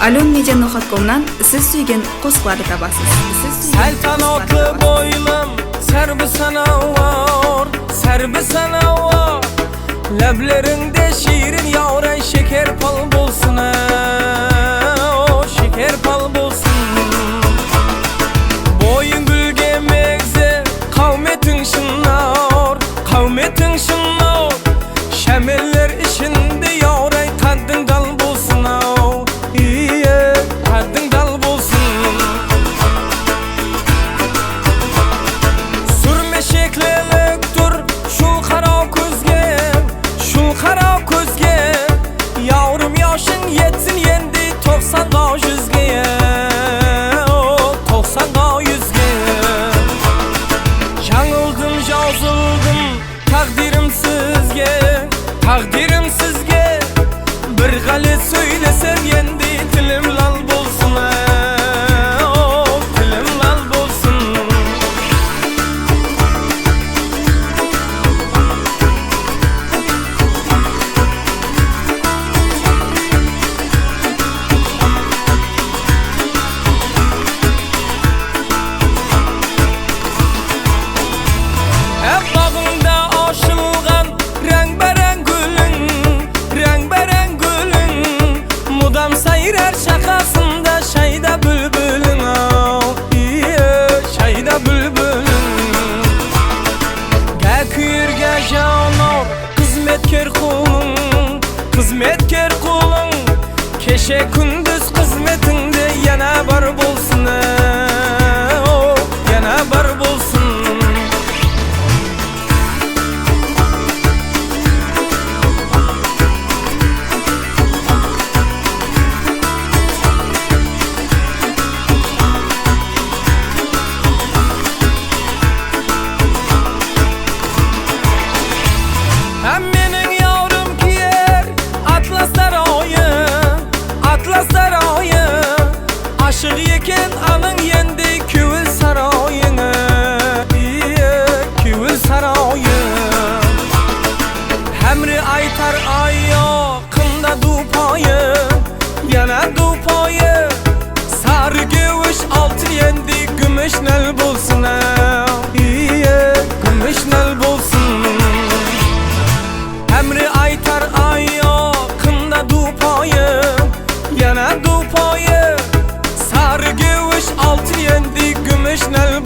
alonmedia.com'dan siz suygan qo'shiqlarni topasiz. Saltanatlı boylum, serbi sanavvar, serbi sanavvar. Lablarinde şiirin yavran şeker pal bulsun, şeker pal bulsun. Boyun gülge megze, kavmetin şınnar, kavmetin şınnar. Şemiller işinde yavray taddın dal bulsun, iye taddın dal bulsun. Sürme şekleliktir şul kara közge, şul kara közge. Yavrum yaşın yetsin yendi 90'ga 100'ge, 90'ga 100'ge. Yanıldım yazıldım takdirim sizge, takdirim sizge. Bir galet söylesem yendi dilim lal bulsun, dilim lal bulsun. Hep bağında aşılgan rengberen gülün, rengberen gülün. Mudam sayrar şakasında şayda bülbülün, şayda bülbülün. Gel gel canım kızmetkar kulun, kızmetkar kulun. Keşe gündüz kızmetinde yana bar bulsun, yana bar bulsun. Hem menin yavrum giyer atlaslar oyu, atlaslar oyu. Aşık yeken anın yendi küvül sarayını, küvül sarayı. Hemri aytar ayyo kında dupayı, yana dupayı. Sarı gümüş altın yendi gümüş nel bulsun, gümüş nel bulsun. Emri aytar ayyo kında dupayı, yana dupayı. Sarı gümüş altın yendi gümüş nel